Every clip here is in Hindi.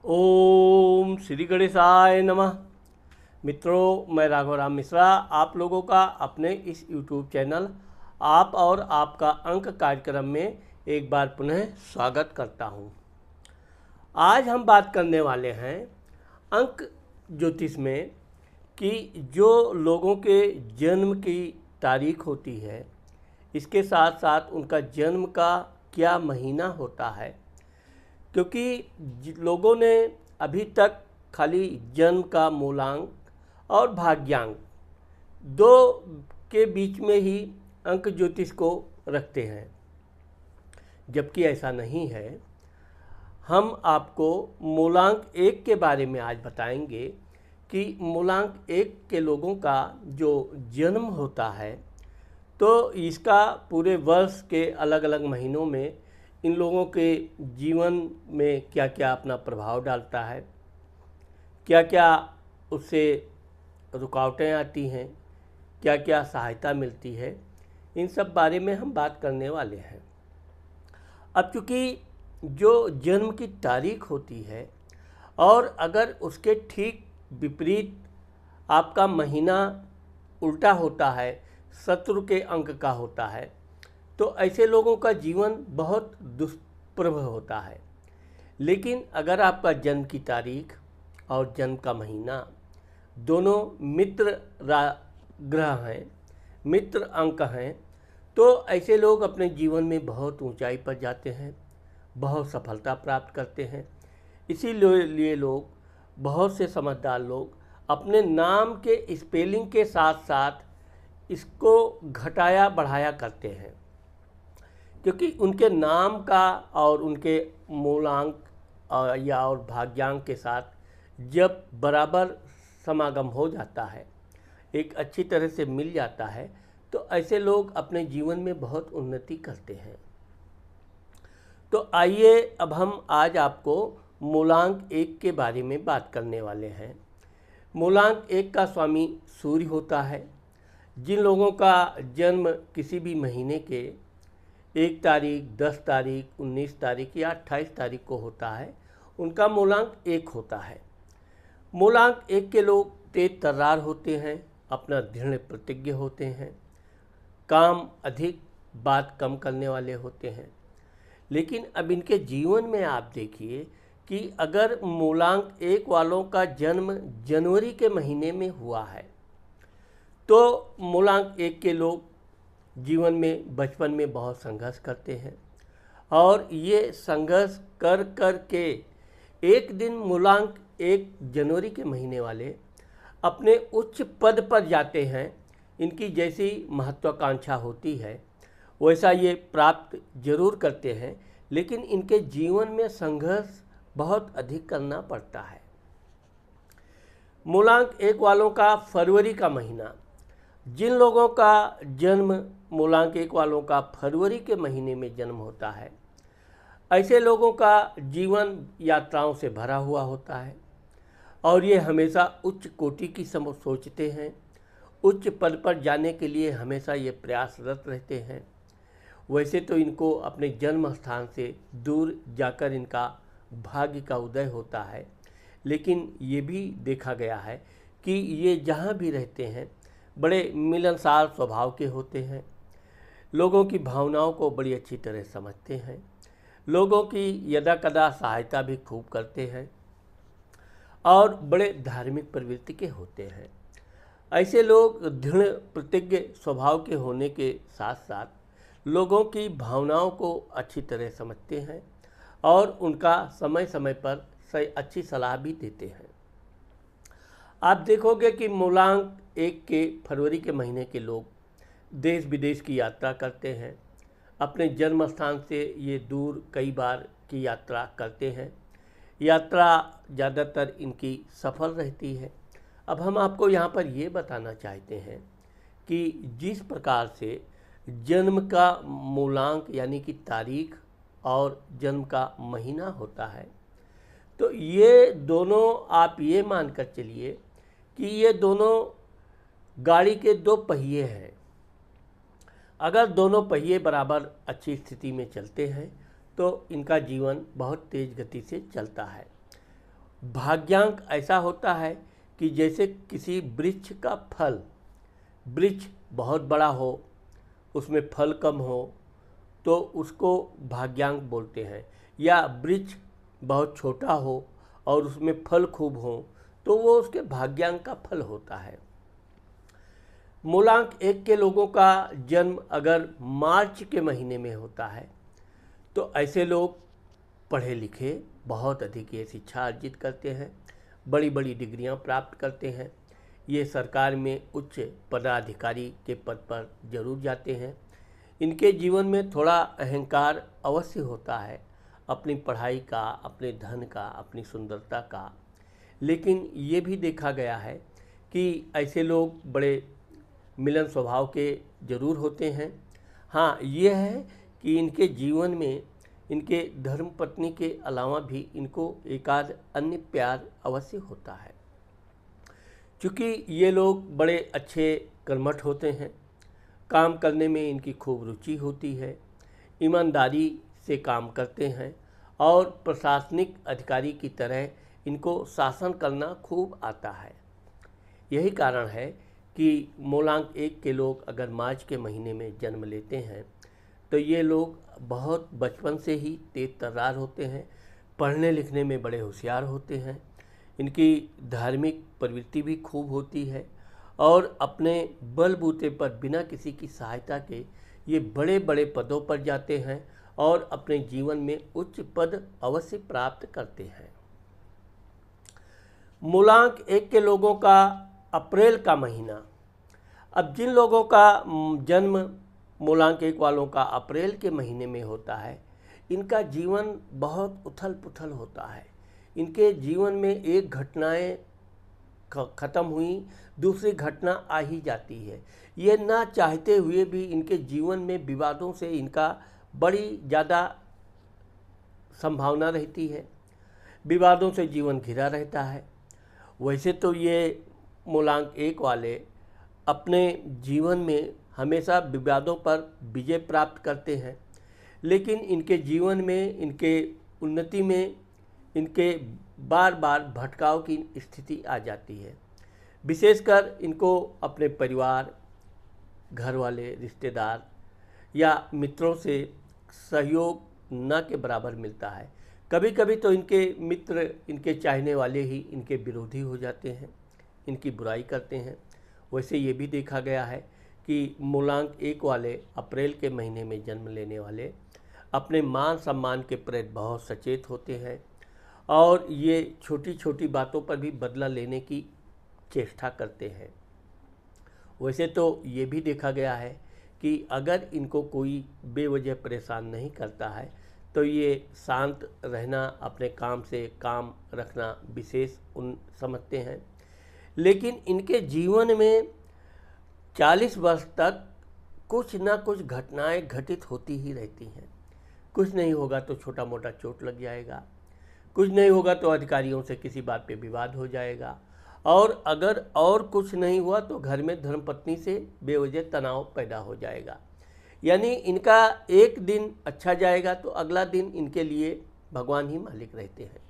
ओम श्री गणेशाय नमः। मित्रों, मैं राघव राम मिश्रा आप लोगों का अपने इस YouTube चैनल आप और आपका अंक कार्यक्रम में एक बार पुनः स्वागत करता हूं। आज हम बात करने वाले हैं अंक ज्योतिष में कि जो लोगों के जन्म की तारीख होती है, इसके साथ साथ उनका जन्म का क्या महीना होता है, क्योंकि लोगों ने अभी तक खाली जन्म का मूलांक और भाग्यांक दो के बीच में ही अंक ज्योतिष को रखते हैं, जबकि ऐसा नहीं है। हम आपको मूलांक एक के बारे में आज बताएंगे कि मूलांक एक के लोगों का जो जन्म होता है, तो इसका पूरे वर्ष के अलग अलग महीनों में इन लोगों के जीवन में क्या क्या अपना प्रभाव डालता है, क्या क्या उससे रुकावटें आती हैं, क्या क्या सहायता मिलती है, इन सब बारे में हम बात करने वाले हैं। अब चूँकि जो जन्म की तारीख होती है और अगर उसके ठीक विपरीत आपका महीना उल्टा होता है, शत्रु के अंक का होता है, तो ऐसे लोगों का जीवन बहुत दुष्प्रभ होता है। लेकिन अगर आपका जन्म की तारीख और जन्म का महीना दोनों मित्र ग्रह हैं, मित्र अंक हैं, तो ऐसे लोग अपने जीवन में बहुत ऊंचाई पर जाते हैं, बहुत सफलता प्राप्त करते हैं। इसीलिए लोग, बहुत से समझदार लोग अपने नाम के स्पेलिंग के साथ साथ इसको घटाया बढ़ाया करते हैं, क्योंकि उनके नाम का और उनके मूलांक या और भाग्यांक के साथ जब बराबर समागम हो जाता है, एक अच्छी तरह से मिल जाता है, तो ऐसे लोग अपने जीवन में बहुत उन्नति करते हैं। तो आइए अब हम आज आपको मूलांक एक के बारे में बात करने वाले हैं। मूलांक एक का स्वामी सूर्य होता है। जिन लोगों का जन्म किसी भी महीने के 1 तारीख, 10 तारीख, 19 तारीख या 28 तारीख को होता है, उनका मूलांक 1 होता है। मूलांक 1 के लोग तेज तर्रार होते हैं, अपना दृढ़ प्रतिज्ञ होते हैं, काम अधिक बात कम करने वाले होते हैं। लेकिन अब इनके जीवन में आप देखिए कि अगर मूलांक 1 वालों का जन्म जनवरी के महीने में हुआ है, तो मूलांक 1 के लोग जीवन में बचपन में बहुत संघर्ष करते हैं और ये संघर्ष कर कर के एक दिन मूलांक 1 जनवरी के महीने वाले अपने उच्च पद पर जाते हैं। इनकी जैसी महत्वाकांक्षा होती है वैसा ये प्राप्त जरूर करते हैं, लेकिन इनके जीवन में संघर्ष बहुत अधिक करना पड़ता है। मूलांक 1 वालों का फरवरी का महीना, जिन लोगों का जन्म मूलांक 1 वालों का फरवरी के महीने में जन्म होता है, ऐसे लोगों का जीवन यात्राओं से भरा हुआ होता है और ये हमेशा उच्च कोटि की सोचते हैं, उच्च पद पर जाने के लिए हमेशा ये प्रयासरत रहते हैं। वैसे तो इनको अपने जन्म स्थान से दूर जाकर इनका भाग्य का उदय होता है, लेकिन ये भी देखा गया है कि ये जहाँ भी रहते हैं बड़े मिलनसार स्वभाव के होते हैं, लोगों की भावनाओं को बड़ी अच्छी तरह समझते हैं, लोगों की यदा कदा सहायता भी खूब करते हैं और बड़े धार्मिक प्रवृत्ति के होते हैं। ऐसे लोग दृढ़ प्रतिज्ञ स्वभाव के होने के साथ साथ लोगों की भावनाओं को अच्छी तरह समझते हैं और उनका समय समय पर अच्छी सलाह भी देते हैं। आप देखोगे कि मूलांक 1 के फरवरी के महीने के लोग देश विदेश की यात्रा करते हैं, अपने जन्म स्थान से ये दूर कई बार की यात्रा करते हैं। यात्रा ज़्यादातर इनकी सफल रहती है। अब हम आपको यहाँ पर ये बताना चाहते हैं कि जिस प्रकार से जन्म का मूलांक यानी कि तारीख और जन्म का महीना होता है, तो ये दोनों आप ये मानकर चलिए कि ये दोनों गाड़ी के 2 पहिए हैं। अगर दोनों पहिए बराबर अच्छी स्थिति में चलते हैं तो इनका जीवन बहुत तेज़ गति से चलता है। भाग्यांक ऐसा होता है कि जैसे किसी वृक्ष का फल, वृक्ष बहुत बड़ा हो, उसमें फल कम हो तो उसको भाग्यांक बोलते हैं, या वृक्ष बहुत छोटा हो और उसमें फल खूब हो तो वो उसके भाग्यांक का फल होता है। मूलांक 1 के लोगों का जन्म अगर मार्च के महीने में होता है तो ऐसे लोग पढ़े लिखे बहुत अधिक ये शिक्षा अर्जित करते हैं, बड़ी बड़ी डिग्रियां प्राप्त करते हैं, ये सरकार में उच्च पदाधिकारी के पद पर जरूर जाते हैं। इनके जीवन में थोड़ा अहंकार अवश्य होता है, अपनी पढ़ाई का, अपने धन का, अपनी सुंदरता का, लेकिन ये भी देखा गया है कि ऐसे लोग बड़े मिलन स्वभाव के जरूर होते हैं। हाँ, ये है कि इनके जीवन में इनके धर्म पत्नी के अलावा भी इनको एकाध अन्य प्यार अवश्य होता है। क्योंकि ये लोग बड़े अच्छे कर्मठ होते हैं, काम करने में इनकी खूब रुचि होती है, ईमानदारी से काम करते हैं और प्रशासनिक अधिकारी की तरह इनको शासन करना खूब आता है। यही कारण है कि मूलांक 1 के लोग अगर मार्च के महीने में जन्म लेते हैं तो ये लोग बहुत बचपन से ही तेज तर्रार होते हैं, पढ़ने लिखने में बड़े होशियार होते हैं, इनकी धार्मिक प्रवृत्ति भी खूब होती है और अपने बलबूते पर बिना किसी की सहायता के ये बड़े बड़े पदों पर जाते हैं और अपने जीवन में उच्च पद अवश्य प्राप्त करते हैं। मूलांक 1 के लोगों का अप्रैल का महीना, अब जिन लोगों का जन्म मूलांक 1 वालों का अप्रैल के महीने में होता है, इनका जीवन बहुत उथल पुथल होता है। इनके जीवन में एक घटनाएं ख़त्म हुई, दूसरी घटना आ ही जाती है। ये ना चाहते हुए भी इनके जीवन में विवादों से इनका बड़ी ज़्यादा संभावना रहती है, विवादों से जीवन घिरा रहता है। वैसे तो ये मूलांक 1 वाले अपने जीवन में हमेशा विवादों पर विजय प्राप्त करते हैं, लेकिन इनके जीवन में, इनके उन्नति में इनके बार बार भटकाव की स्थिति आ जाती है। विशेषकर इनको अपने परिवार, घर वाले, रिश्तेदार या मित्रों से सहयोग न के बराबर मिलता है। कभी कभी तो इनके मित्र, इनके चाहने वाले ही इनके विरोधी हो जाते हैं, इनकी बुराई करते हैं। वैसे ये भी देखा गया है कि मूलांक 1 वाले अप्रैल के महीने में जन्म लेने वाले अपने मान सम्मान के प्रति बहुत सचेत होते हैं और ये छोटी छोटी बातों पर भी बदला लेने की चेष्टा करते हैं। वैसे तो ये भी देखा गया है कि अगर इनको कोई बेवजह परेशान नहीं करता है तो ये शांत रहना, अपने काम से काम रखना विशेष उन समझते हैं। लेकिन इनके जीवन में 40 वर्ष तक कुछ ना कुछ घटनाएं घटित होती ही रहती हैं। कुछ नहीं होगा तो छोटा मोटा चोट लग जाएगा, कुछ नहीं होगा तो अधिकारियों से किसी बात पे विवाद हो जाएगा, और अगर और कुछ नहीं हुआ तो घर में धर्मपत्नी से बेवजह तनाव पैदा हो जाएगा। यानी इनका एक दिन अच्छा जाएगा तो अगला दिन इनके लिए भगवान ही मालिक रहते हैं।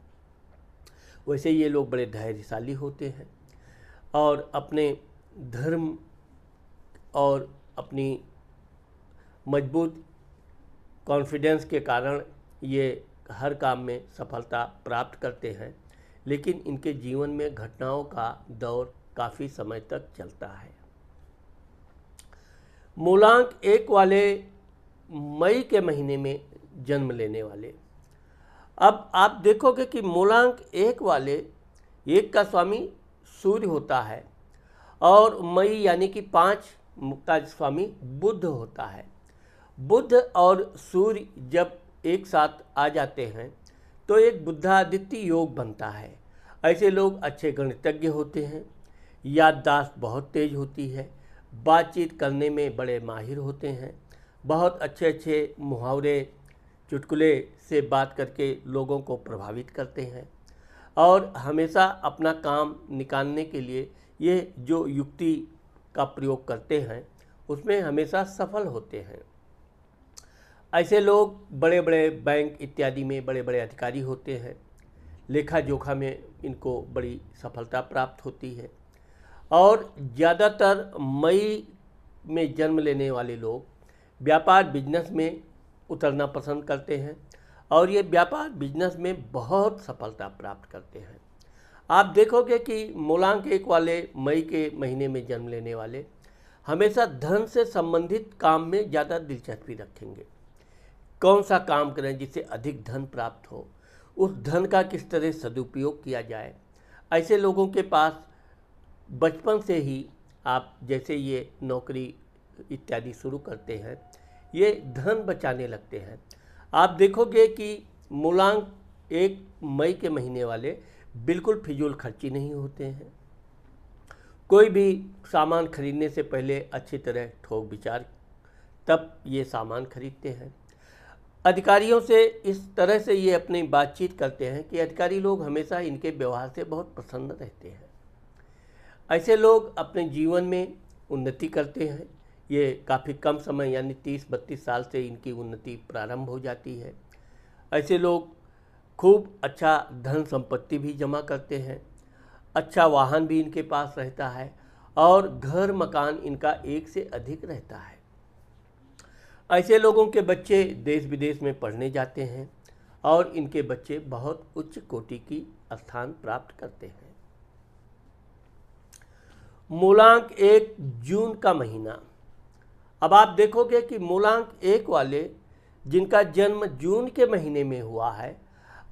वैसे ये लोग बड़े धैर्यशाली होते हैं और अपने धर्म और अपनी मजबूत कॉन्फिडेंस के कारण ये हर काम में सफलता प्राप्त करते हैं। लेकिन इनके जीवन में घटनाओं का दौर काफ़ी समय तक चलता है। मूलांक 1 वाले मई के महीने में जन्म लेने वाले, अब आप देखोगे कि मूलांक 1 वाले 1 का स्वामी सूर्य होता है और मई यानी कि 5 का स्वामी बुध होता है। बुध और सूर्य जब एक साथ आ जाते हैं तो एक बुद्धादित्य योग बनता है। ऐसे लोग अच्छे गणितज्ञ होते हैं, याददाश्त बहुत तेज होती है, बातचीत करने में बड़े माहिर होते हैं, बहुत अच्छे अच्छे मुहावरे, चुटकुले से बात करके लोगों को प्रभावित करते हैं और हमेशा अपना काम निकालने के लिए ये जो युक्ति का प्रयोग करते हैं उसमें हमेशा सफल होते हैं। ऐसे लोग बड़े बड़े बैंक इत्यादि में बड़े बड़े अधिकारी होते हैं, लेखा जोखा में इनको बड़ी सफलता प्राप्त होती है। और ज़्यादातर मई में जन्म लेने वाले लोग व्यापार बिजनेस में उतरना पसंद करते हैं और ये व्यापार बिजनेस में बहुत सफलता प्राप्त करते हैं। आप देखोगे कि मूलांक 1 वाले मई के महीने में जन्म लेने वाले हमेशा धन से संबंधित काम में ज़्यादा दिलचस्पी रखेंगे। कौन सा काम करें जिससे अधिक धन प्राप्त हो, उस धन का किस तरह सदुपयोग किया जाए। ऐसे लोगों के पास बचपन से ही आप जैसे ये नौकरी इत्यादि शुरू करते हैं, ये धन बचाने लगते हैं। आप देखोगे कि मूलांक 1 मई के महीने वाले बिल्कुल फिजूल खर्ची नहीं होते हैं। कोई भी सामान खरीदने से पहले अच्छी तरह ठोक विचार तब ये सामान खरीदते हैं। अधिकारियों से इस तरह से ये अपनी बातचीत करते हैं कि अधिकारी लोग हमेशा इनके व्यवहार से बहुत प्रसन्न रहते हैं। ऐसे लोग अपने जीवन में उन्नति करते हैं। ये काफ़ी कम समय यानी 30-32 साल से इनकी उन्नति प्रारंभ हो जाती है। ऐसे लोग खूब अच्छा धन संपत्ति भी जमा करते हैं, अच्छा वाहन भी इनके पास रहता है और घर मकान इनका एक से अधिक रहता है। ऐसे लोगों के बच्चे देश विदेश में पढ़ने जाते हैं और इनके बच्चे बहुत उच्च कोटि की स्थान प्राप्त करते हैं। मूलांक 1 जून का महीना। अब आप देखोगे कि मूलांक 1 वाले जिनका जन्म जून के महीने में हुआ है,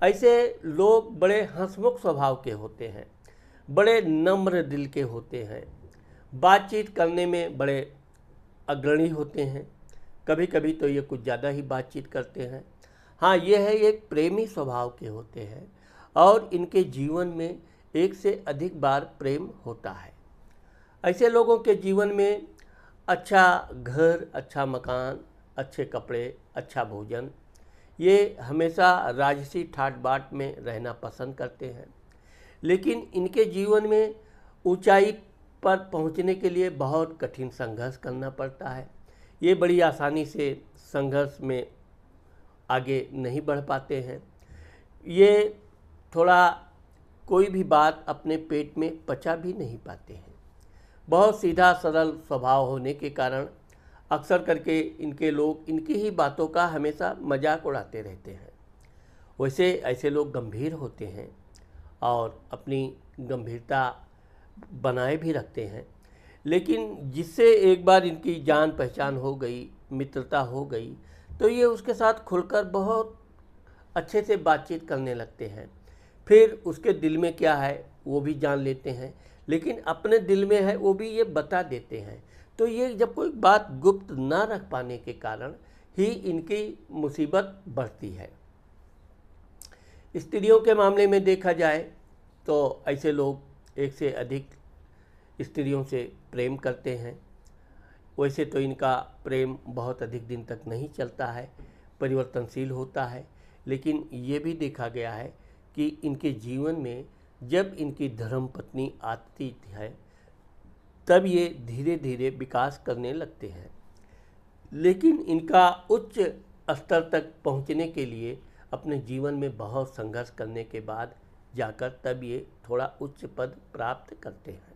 ऐसे लोग बड़े हंसमुख स्वभाव के होते हैं, बड़े नम्र दिल के होते हैं, बातचीत करने में बड़े अग्रणी होते हैं। कभी कभी तो ये कुछ ज़्यादा ही बातचीत करते हैं। हाँ, ये है एक प्रेमी स्वभाव के होते हैं और इनके जीवन में एक से अधिक बार प्रेम होता है। ऐसे लोगों के जीवन में अच्छा घर, अच्छा मकान, अच्छे कपड़े, अच्छा भोजन, ये हमेशा राजसी ठाट बाट में रहना पसंद करते हैं। लेकिन इनके जीवन में ऊंचाई पर पहुंचने के लिए बहुत कठिन संघर्ष करना पड़ता है। ये बड़ी आसानी से संघर्ष में आगे नहीं बढ़ पाते हैं। ये थोड़ा कोई भी बात अपने पेट में पचा भी नहीं पाते हैं। बहुत सीधा सरल स्वभाव होने के कारण अक्सर करके इनके लोग इनकी ही बातों का हमेशा मजाक उड़ाते रहते हैं। वैसे ऐसे लोग गंभीर होते हैं और अपनी गंभीरता बनाए भी रखते हैं, लेकिन जिससे एक बार इनकी जान पहचान हो गई, मित्रता हो गई, तो ये उसके साथ खुलकर बहुत अच्छे से बातचीत करने लगते हैं। फिर उसके दिल में क्या है वो भी जान लेते हैं, लेकिन अपने दिल में है वो भी ये बता देते हैं। तो ये जब कोई बात गुप्त ना रख पाने के कारण ही इनकी मुसीबत बढ़ती है। स्त्रियों के मामले में देखा जाए तो ऐसे लोग एक से अधिक स्त्रियों से प्रेम करते हैं। वैसे तो इनका प्रेम बहुत अधिक दिन तक नहीं चलता है, परिवर्तनशील होता है, लेकिन ये भी देखा गया है कि इनके जीवन में जब इनकी धर्मपत्नी आती है तब ये धीरे धीरे विकास करने लगते हैं। लेकिन इनका उच्च स्तर तक पहुंचने के लिए अपने जीवन में बहुत संघर्ष करने के बाद जाकर तब ये थोड़ा उच्च पद प्राप्त करते हैं।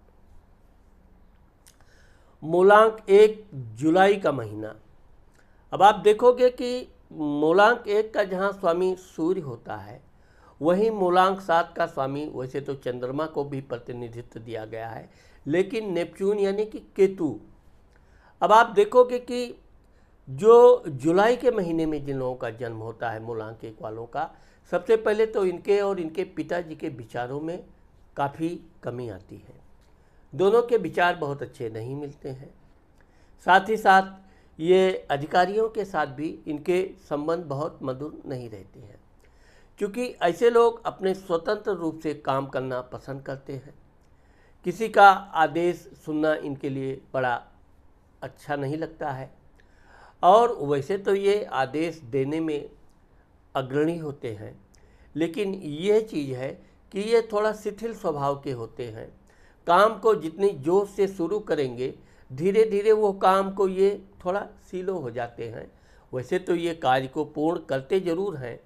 मूलांक 1 जुलाई का महीना। अब आप देखोगे कि मूलांक 1 का जहाँ स्वामी सूर्य होता है, वहीं मूलांक 7 का स्वामी, वैसे तो चंद्रमा को भी प्रतिनिधित्व दिया गया है, लेकिन नेपच्यून यानी कि केतु। अब आप देखोगे कि जो जुलाई के महीने में जिन लोगों का जन्म होता है मूलांक 1 वालों का, सबसे पहले तो इनके और इनके पिताजी के विचारों में काफ़ी कमी आती है। दोनों के विचार बहुत अच्छे नहीं मिलते हैं। साथ ही साथ ये अधिकारियों के साथ भी इनके संबंध बहुत मधुर नहीं रहते हैं, क्योंकि ऐसे लोग अपने स्वतंत्र रूप से काम करना पसंद करते हैं। किसी का आदेश सुनना इनके लिए बड़ा अच्छा नहीं लगता है और वैसे तो ये आदेश देने में अग्रणी होते हैं, लेकिन यह चीज़ है कि ये थोड़ा शिथिल स्वभाव के होते हैं। काम को जितनी जोश से शुरू करेंगे, धीरे धीरे वो काम को ये थोड़ा सीलो हो जाते हैं। वैसे तो ये कार्य को पूर्ण करते ज़रूर हैं,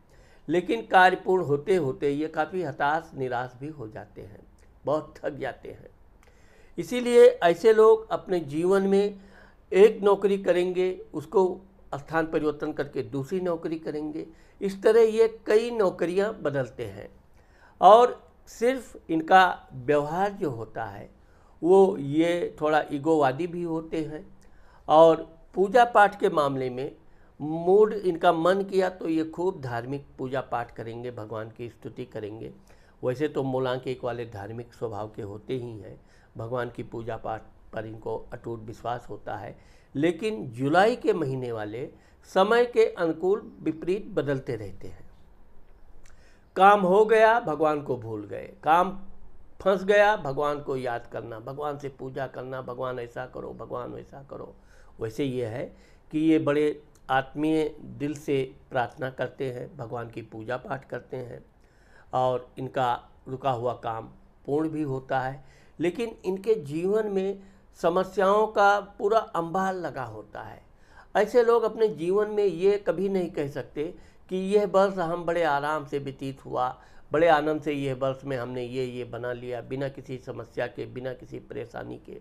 लेकिन कार्य पूर्ण होते होते ये काफ़ी हताश निराश भी हो जाते हैं, बहुत थक जाते हैं। इसीलिए ऐसे लोग अपने जीवन में एक नौकरी करेंगे, उसको स्थान परिवर्तन करके दूसरी नौकरी करेंगे, इस तरह ये कई नौकरियां बदलते हैं। और सिर्फ इनका व्यवहार जो होता है वो ये थोड़ा ईगोवादी भी होते हैं। और पूजा पाठ के मामले में मूड इनका मन किया तो ये खूब धार्मिक पूजा पाठ करेंगे, भगवान की स्तुति करेंगे। वैसे तो मूलांक 1 वाले धार्मिक स्वभाव के होते ही हैं, भगवान की पूजा पाठ पर इनको अटूट विश्वास होता है। लेकिन जुलाई के महीने वाले समय के अनुकूल विपरीत बदलते रहते हैं। काम हो गया, भगवान को भूल गए, काम फंस गया, भगवान को याद करना, भगवान से पूजा करना, भगवान ऐसा करो, भगवान वैसा करो। वैसे ये है कि ये बड़े आत्मीय दिल से प्रार्थना करते हैं, भगवान की पूजा पाठ करते हैं और इनका रुका हुआ काम पूर्ण भी होता है। लेकिन इनके जीवन में समस्याओं का पूरा अंबार लगा होता है। ऐसे लोग अपने जीवन में ये कभी नहीं कह सकते कि यह वर्ष हम बड़े आराम से व्यतीत हुआ, बड़े आनंद से यह वर्ष में हमने ये बना लिया, बिना किसी समस्या के, बिना किसी परेशानी के।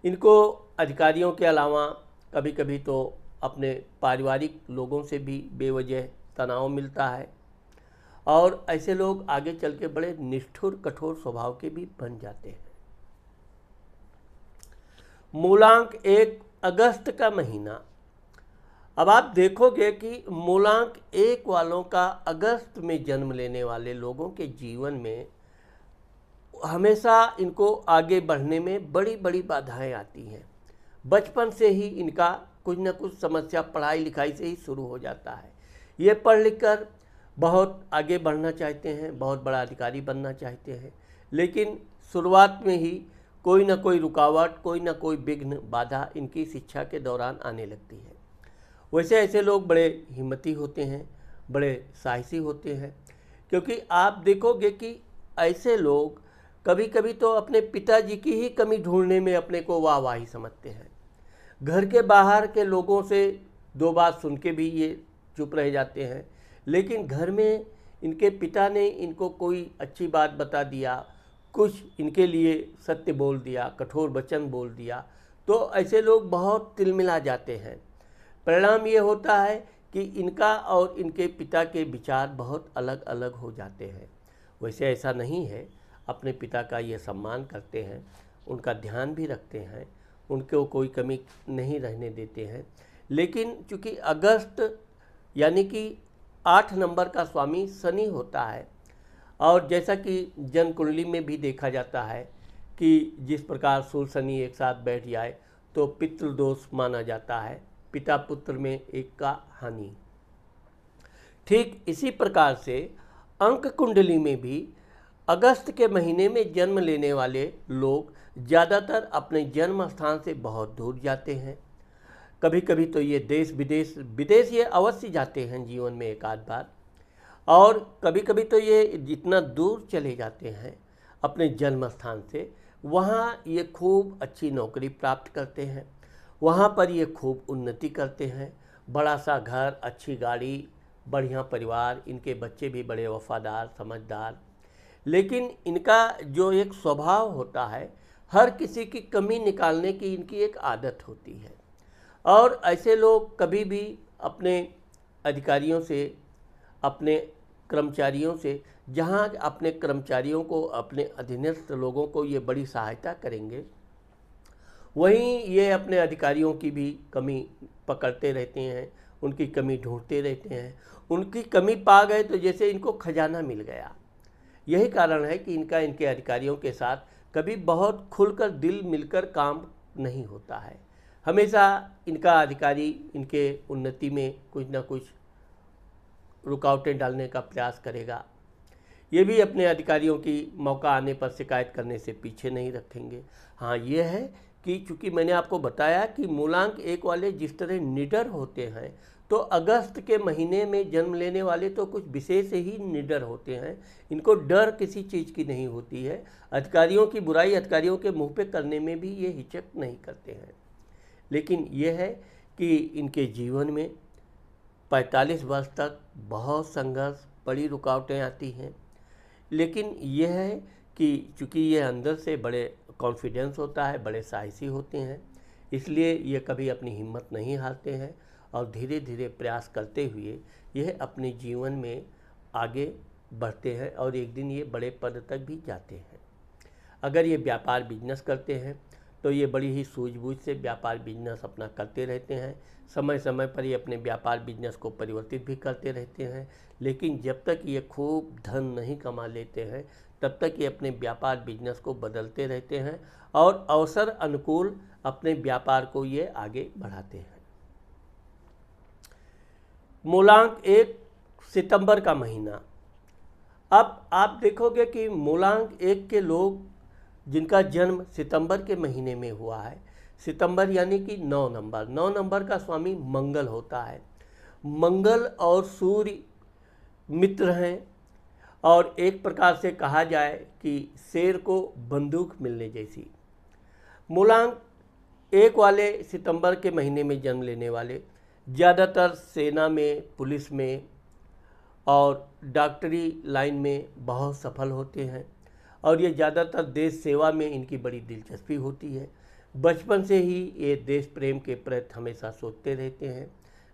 इनको अधिकारियों के अलावा कभी कभी तो अपने पारिवारिक लोगों से भी बेवजह तनाव मिलता है और ऐसे लोग आगे चल के बड़े निष्ठुर कठोर स्वभाव के भी बन जाते हैं। मूलांक 1 अगस्त का महीना। अब आप देखोगे कि मूलांक 1 वालों का अगस्त में जन्म लेने वाले लोगों के जीवन में हमेशा इनको आगे बढ़ने में बड़ी बड़ी बाधाएं आती हैं। बचपन से ही इनका कुछ न कुछ समस्या पढ़ाई लिखाई से ही शुरू हो जाता है। ये पढ़ लिख कर बहुत आगे बढ़ना चाहते हैं, बहुत बड़ा अधिकारी बनना चाहते हैं, लेकिन शुरुआत में ही कोई ना कोई रुकावट, कोई ना कोई विघ्न, बाधा इनकी शिक्षा के दौरान आने लगती है। वैसे ऐसे लोग बड़े हिम्मती होते हैं, बड़े साहसी होते हैं, क्योंकि आप देखोगे कि ऐसे लोग कभी कभी तो अपने पिताजी की ही कमी ढूंढने में अपने को वाहवाही समझते हैं। घर के बाहर के लोगों से 2 बात सुन के भी ये चुप रह जाते हैं, लेकिन घर में इनके पिता ने इनको कोई अच्छी बात बता दिया, कुछ इनके लिए सत्य बोल दिया, कठोर वचन बोल दिया, तो ऐसे लोग बहुत तिलमिला जाते हैं। परिणाम ये होता है कि इनका और इनके पिता के विचार बहुत अलग अलग हो जाते हैं। वैसे ऐसा नहीं है, अपने पिता का ये सम्मान करते हैं, उनका ध्यान भी रखते हैं, उनको कोई कमी नहीं रहने देते हैं। लेकिन चूँकि अगस्त यानी कि 8 नंबर का स्वामी शनि होता है और जैसा कि जन्म कुंडली में भी देखा जाता है कि जिस प्रकार सूर्य शनि एक साथ बैठ जाए तो पितृदोष माना जाता है, पिता पुत्र में एक का हानि। ठीक इसी प्रकार से अंक कुंडली में भी अगस्त के महीने में जन्म लेने वाले लोग ज़्यादातर अपने जन्म स्थान से बहुत दूर जाते हैं। कभी कभी तो ये देश विदेश ये अवश्य जाते हैं जीवन में एक आध बार, और कभी कभी तो ये जितना दूर चले जाते हैं अपने जन्म स्थान से, वहाँ ये खूब अच्छी नौकरी प्राप्त करते हैं, वहाँ पर ये खूब उन्नति करते हैं, बड़ा सा घर, अच्छी गाड़ी, बढ़िया परिवार, इनके बच्चे भी बड़े वफादार समझदार। लेकिन इनका जो एक स्वभाव होता है, हर किसी की कमी निकालने की इनकी एक आदत होती है। और ऐसे लोग कभी भी अपने अधिकारियों से, अपने कर्मचारियों से, जहाँ अपने कर्मचारियों को, अपने अधीनस्थ लोगों को ये बड़ी सहायता करेंगे, वहीं ये अपने अधिकारियों की भी कमी पकड़ते रहते हैं, उनकी कमी ढूंढते रहते हैं। उनकी कमी पा गए तो जैसे इनको खजाना मिल गया। यही कारण है कि इनका इनके अधिकारियों के साथ कभी बहुत खुलकर दिल मिलकर काम नहीं होता है। हमेशा इनका अधिकारी इनके उन्नति में कुछ ना कुछ रुकावटें डालने का प्रयास करेगा। ये भी अपने अधिकारियों की मौका आने पर शिकायत करने से पीछे नहीं रखेंगे। हाँ, ये है कि चूँकि मैंने आपको बताया कि मूलांक 1 वाले जिस तरह निडर होते हैं, तो अगस्त के महीने में जन्म लेने वाले तो कुछ विशेष ही निडर होते हैं। इनको डर किसी चीज़ की नहीं होती है। अधिकारियों की बुराई अधिकारियों के मुंह पे करने में भी ये हिचक नहीं करते हैं। लेकिन ये है कि इनके जीवन में 45 वर्ष तक बहुत संघर्ष, बड़ी रुकावटें आती हैं। लेकिन यह है कि चूँकि ये अंदर से बड़े कॉन्फिडेंस होता है, बड़े साहसी होते हैं, इसलिए ये कभी अपनी हिम्मत नहीं हारते हैं और धीरे धीरे प्रयास करते हुए यह अपने जीवन में आगे बढ़ते हैं और एक दिन ये बड़े पद तक भी जाते हैं। अगर ये व्यापार बिजनेस करते हैं तो ये बड़ी ही सूझबूझ से व्यापार बिजनेस अपना करते रहते हैं। समय समय पर ये अपने व्यापार बिजनेस को परिवर्तित भी करते रहते हैं, लेकिन जब तक ये खूब धन नहीं कमा लेते हैं तब तक ये अपने व्यापार बिजनेस को बदलते रहते हैं और अवसर अनुकूल अपने व्यापार को ये आगे बढ़ाते हैं। मूलांक 1 सितंबर का महीना। अब आप देखोगे कि मूलांक 1 के लोग जिनका जन्म सितंबर के महीने में हुआ है, सितंबर यानी कि 9 नंबर का स्वामी मंगल होता है। मंगल और सूर्य मित्र हैं और एक प्रकार से कहा जाए कि शेर को बंदूक मिलने जैसी। मूलांक 1 वाले सितंबर के महीने में जन्म लेने वाले ज़्यादातर सेना में, पुलिस में और डॉक्टरी लाइन में बहुत सफल होते हैं और ये ज़्यादातर देश सेवा में इनकी बड़ी दिलचस्पी होती है। बचपन से ही ये देश प्रेम के प्रति हमेशा सोचते रहते हैं।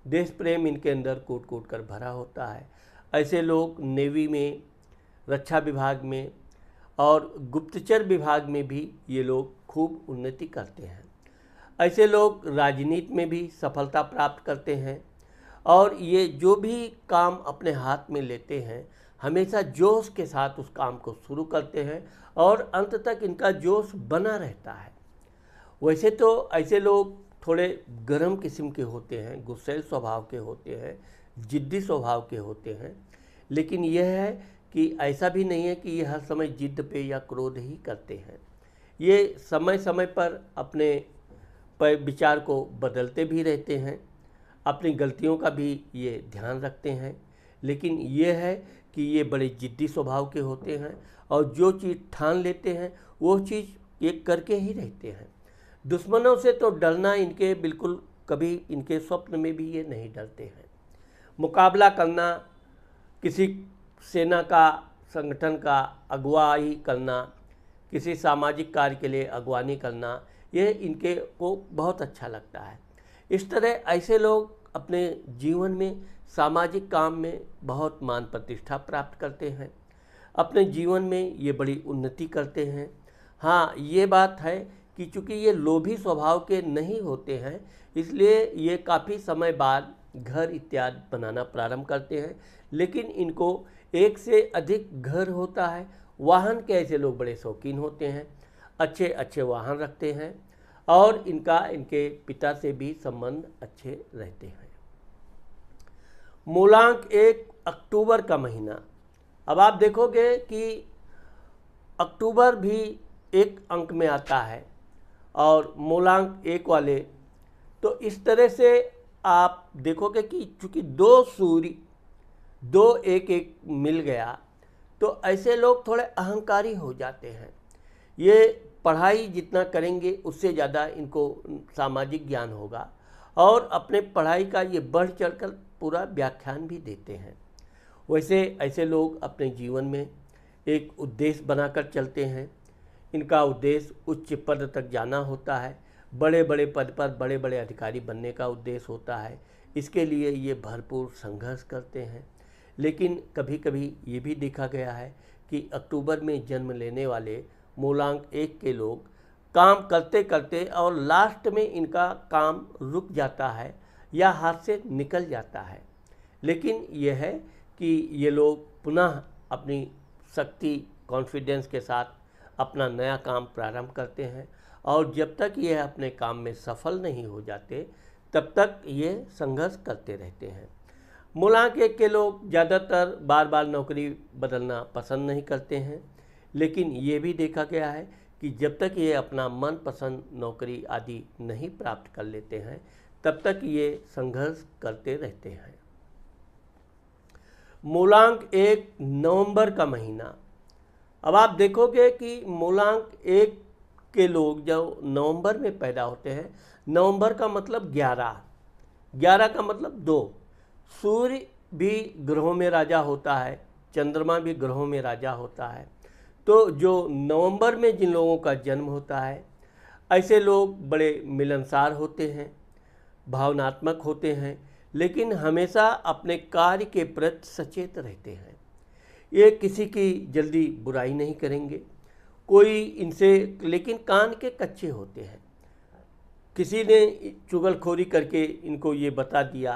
देश प्रेम इनके अंदर कूट कूट कर भरा होता है। ऐसे लोग नेवी में, रक्षा विभाग में और गुप्तचर विभाग में भी ये लोग खूब उन्नति करते हैं। ऐसे लोग राजनीति में भी सफलता प्राप्त करते हैं और ये जो भी काम अपने हाथ में लेते हैं हमेशा जोश के साथ उस काम को शुरू करते हैं और अंत तक इनका जोश बना रहता है। वैसे तो ऐसे लोग थोड़े गर्म किस्म के होते हैं, गुस्सैल स्वभाव के होते हैं, जिद्दी स्वभाव के होते हैं, लेकिन यह है कि ऐसा भी नहीं है कि ये हर समय जिद पे या क्रोध ही करते हैं। ये समय समय पर अपने विचार को बदलते भी रहते हैं, अपनी गलतियों का भी ये ध्यान रखते हैं, लेकिन ये है कि ये बड़े जिद्दी स्वभाव के होते हैं और जो चीज़ ठान लेते हैं वो चीज़ ये करके ही रहते हैं। दुश्मनों से तो डरना इनके बिल्कुल कभी इनके स्वप्न में भी ये नहीं डरते हैं। मुकाबला करना, किसी सेना का, संगठन का अगुवाई करना, किसी सामाजिक कार्य के लिए अगवानी करना, ये इनके को बहुत अच्छा लगता है। इस तरह ऐसे लोग अपने जीवन में सामाजिक काम में बहुत मान प्रतिष्ठा प्राप्त करते हैं। अपने जीवन में ये बड़ी उन्नति करते हैं। हाँ, ये बात है कि चूँकि ये लोभी स्वभाव के नहीं होते हैं इसलिए ये काफ़ी समय बाद घर इत्यादि बनाना प्रारंभ करते हैं, लेकिन इनको एक से अधिक घर होता है। वाहन के ऐसे लोग बड़े शौकीन होते हैं, अच्छे अच्छे वाहन रखते हैं और इनके पिता से भी संबंध अच्छे रहते हैं। मूलांक 1 अक्टूबर का महीना। अब आप देखोगे कि अक्टूबर भी एक अंक में आता है और मूलांक 1 वाले, तो इस तरह से आप देखोगे कि चूँकि 2 सूर्य 2 1 मिल गया तो ऐसे लोग थोड़े अहंकारी हो जाते हैं। ये पढ़ाई जितना करेंगे उससे ज़्यादा इनको सामाजिक ज्ञान होगा और अपने पढ़ाई का ये बढ़ चढ़कर पूरा व्याख्यान भी देते हैं। वैसे ऐसे लोग अपने जीवन में एक उद्देश्य बनाकर चलते हैं। इनका उद्देश्य उच्च पद तक जाना होता है, बड़े बड़े पद पर बड़े बड़े अधिकारी बनने का उद्देश्य होता है। इसके लिए ये भरपूर संघर्ष करते हैं। लेकिन कभी कभी ये भी देखा गया है कि अक्टूबर में जन्म लेने वाले मूलांक 1 के लोग काम करते करते और लास्ट में इनका काम रुक जाता है या हाथ से निकल जाता है। लेकिन यह है कि ये लोग पुनः अपनी शक्ति, कॉन्फिडेंस के साथ अपना नया काम प्रारंभ करते हैं और जब तक ये अपने काम में सफल नहीं हो जाते तब तक ये संघर्ष करते रहते हैं। मूलांक 1 के लोग ज़्यादातर बार बार नौकरी बदलना पसंद नहीं करते हैं, लेकिन ये भी देखा गया है कि जब तक ये अपना मनपसंद नौकरी आदि नहीं प्राप्त कर लेते हैं तब तक ये संघर्ष करते रहते हैं। मूलांक 1 नवंबर का महीना। अब आप देखोगे कि मूलांक 1 के लोग जो नवंबर में पैदा होते हैं, नवंबर का मतलब 11 का मतलब 2, सूर्य भी ग्रहों में राजा होता है, चंद्रमा भी ग्रहों में राजा होता है। तो जो नवंबर में जिन लोगों का जन्म होता है, ऐसे लोग बड़े मिलनसार होते हैं, भावनात्मक होते हैं, लेकिन हमेशा अपने कार्य के प्रति सचेत रहते हैं। ये किसी की जल्दी बुराई नहीं करेंगे, कोई इनसे, लेकिन कान के कच्चे होते हैं। किसी ने चुगलखोरी करके इनको ये बता दिया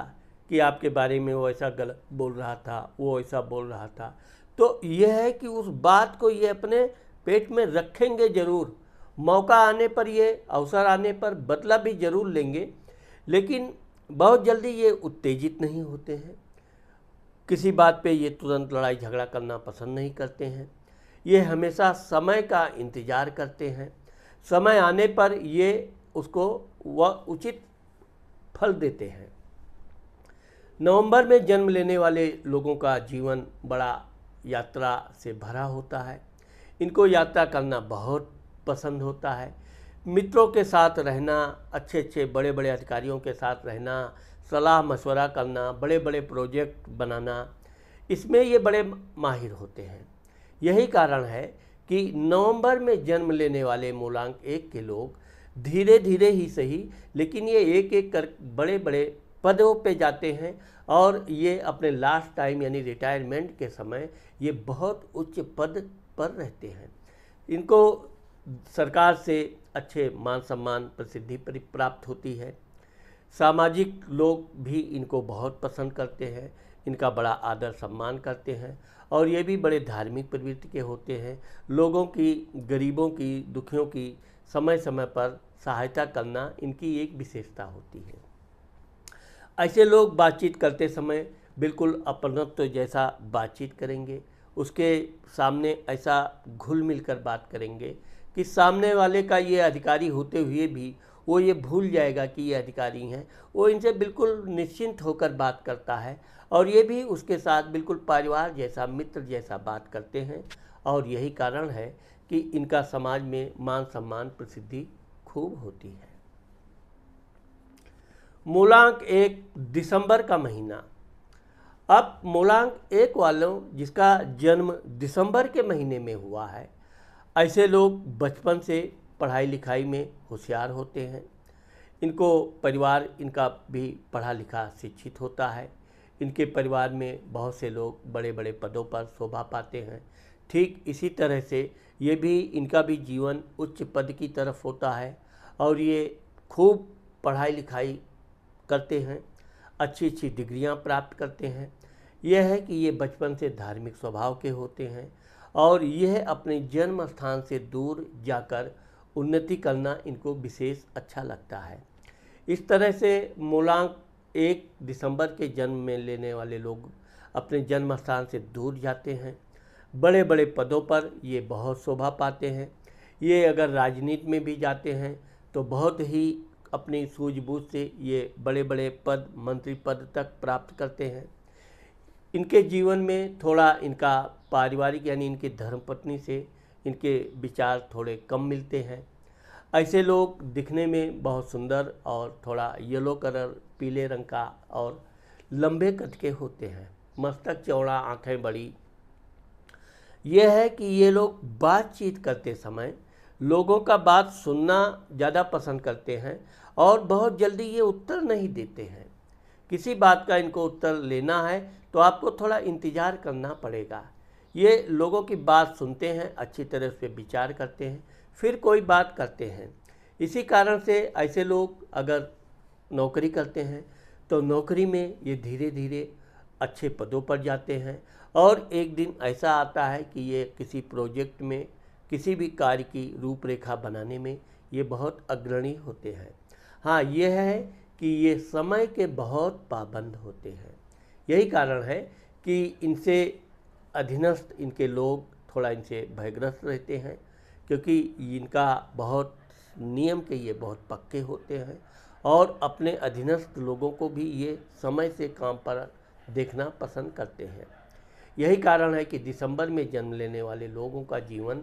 कि आपके बारे में वो ऐसा गलत बोल रहा था, वो ऐसा बोल रहा था, तो यह है कि उस बात को ये अपने पेट में रखेंगे ज़रूर। मौका आने पर, ये अवसर आने पर बदला भी ज़रूर लेंगे, लेकिन बहुत जल्दी ये उत्तेजित नहीं होते हैं। किसी बात पे ये तुरंत लड़ाई झगड़ा करना पसंद नहीं करते हैं। ये हमेशा समय का इंतज़ार करते हैं। समय आने पर ये उसको वह उचित फल देते हैं। नवंबर में जन्म लेने वाले लोगों का जीवन बड़ा यात्रा से भरा होता है। इनको यात्रा करना बहुत पसंद होता है। मित्रों के साथ रहना, अच्छे अच्छे बड़े बड़े अधिकारियों के साथ रहना, सलाह मशवरा करना, बड़े बड़े प्रोजेक्ट बनाना, इसमें ये बड़े माहिर होते हैं। यही कारण है कि नवंबर में जन्म लेने वाले मूलांक 1 के लोग धीरे धीरे ही सही, लेकिन ये एक एक कर बड़े बड़े पदों पे जाते हैं, और ये अपने लास्ट टाइम यानी रिटायरमेंट के समय ये बहुत उच्च पद पर रहते हैं। इनको सरकार से अच्छे मान सम्मान प्रसिद्धि प्राप्त होती है। सामाजिक लोग भी इनको बहुत पसंद करते हैं, इनका बड़ा आदर सम्मान करते हैं, और ये भी बड़े धार्मिक प्रवृत्ति के होते हैं। लोगों की, गरीबों की, दुखियों की समय समय पर सहायता करना इनकी एक विशेषता होती है। ऐसे लोग बातचीत करते समय बिल्कुल अपनत्व जैसा बातचीत करेंगे, उसके सामने ऐसा घुल मिल कर बात करेंगे कि सामने वाले का ये अधिकारी होते हुए भी वो ये भूल जाएगा कि ये अधिकारी हैं। वो इनसे बिल्कुल निश्चिंत होकर बात करता है, और ये भी उसके साथ बिल्कुल परिवार जैसा, मित्र जैसा बात करते हैं। और यही कारण है कि इनका समाज में मान सम्मान प्रसिद्धि खूब होती है। मूलांक 1 दिसंबर का महीना। अब मूलांक 1 वालों जिसका जन्म दिसंबर के महीने में हुआ है, ऐसे लोग बचपन से पढ़ाई लिखाई में होशियार होते हैं। इनको परिवार इनका भी पढ़ा लिखा शिक्षित होता है। इनके परिवार में बहुत से लोग बड़े बड़े पदों पर शोभा पाते हैं। ठीक इसी तरह से ये भी, इनका भी जीवन उच्च पद की तरफ होता है, और ये खूब पढ़ाई लिखाई करते हैं, अच्छी अच्छी डिग्रियां प्राप्त करते हैं। यह है कि ये बचपन से धार्मिक स्वभाव के होते हैं, और यह अपने जन्म स्थान से दूर जाकर उन्नति करना इनको विशेष अच्छा लगता है। इस तरह से मूलांक 1 दिसंबर के जन्म में लेने वाले लोग अपने जन्म स्थान से दूर जाते हैं। बड़े बड़े पदों पर ये बहुत शोभा पाते हैं। ये अगर राजनीति में भी जाते हैं तो बहुत ही अपनी सूझबूझ से ये बड़े बड़े पद, मंत्री पद तक प्राप्त करते हैं। इनके जीवन में थोड़ा इनका पारिवारिक यानी इनकी धर्मपत्नी से इनके विचार थोड़े कम मिलते हैं। ऐसे लोग दिखने में बहुत सुंदर और थोड़ा येलो कलर, पीले रंग का, और लंबे कद के होते हैं। मस्तक चौड़ा, आंखें बड़ी। यह है कि ये लोग बातचीत करते समय लोगों का बात सुनना ज़्यादा पसंद करते हैं, और बहुत जल्दी ये उत्तर नहीं देते हैं। किसी बात का इनको उत्तर लेना है तो आपको थोड़ा इंतज़ार करना पड़ेगा। ये लोगों की बात सुनते हैं, अच्छी तरह से विचार करते हैं, फिर कोई बात करते हैं। इसी कारण से ऐसे लोग अगर नौकरी करते हैं तो नौकरी में ये धीरे धीरे अच्छे पदों पर जाते हैं, और एक दिन ऐसा आता है कि ये किसी प्रोजेक्ट में, किसी भी कार्य की रूपरेखा बनाने में ये बहुत अग्रणी होते हैं। हाँ, यह है कि ये समय के बहुत पाबंद होते हैं। यही कारण है कि इनसे अधीनस्थ इनके लोग थोड़ा इनसे भयग्रस्त रहते हैं, क्योंकि इनका बहुत नियम के ये बहुत पक्के होते हैं, और अपने अधीनस्थ लोगों को भी ये समय से काम पर देखना पसंद करते हैं। यही कारण है कि दिसंबर में जन्म लेने वाले लोगों का जीवन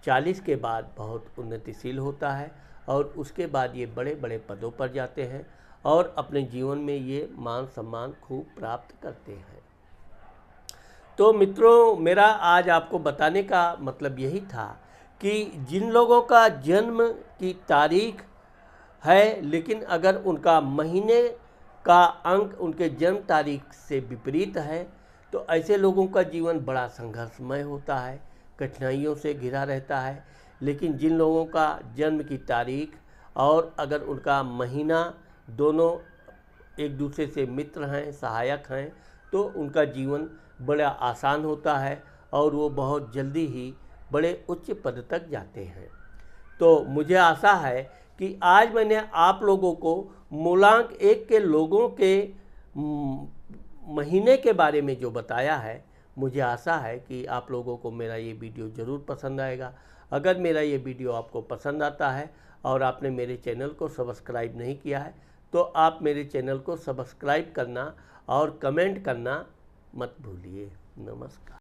40 के बाद बहुत उन्नतिशील होता है, और उसके बाद ये बड़े बड़े पदों पर जाते हैं, और अपने जीवन में ये मान सम्मान खूब प्राप्त करते हैं। तो मित्रों, मेरा आज आपको बताने का मतलब यही था कि जिन लोगों का जन्म की तारीख है लेकिन अगर उनका महीने का अंक उनके जन्म तारीख से विपरीत है तो ऐसे लोगों का जीवन बड़ा संघर्षमय होता है, कठिनाइयों से घिरा रहता है। लेकिन जिन लोगों का जन्म की तारीख और अगर उनका महीना दोनों एक दूसरे से मित्र हैं, सहायक हैं, तो उनका जीवन बड़ा आसान होता है और वो बहुत जल्दी ही बड़े उच्च पद तक जाते हैं। तो मुझे आशा है कि आज मैंने आप लोगों को मूलांक 1 के लोगों के महीने के बारे में जो बताया है, मुझे आशा है कि आप लोगों को मेरा ये वीडियो ज़रूर पसंद आएगा। अगर मेरा ये वीडियो आपको पसंद आता है और आपने मेरे चैनल को सब्सक्राइब नहीं किया है तो आप मेरे चैनल को सब्सक्राइब करना और कमेंट करना मत भूलिए। नमस्कार।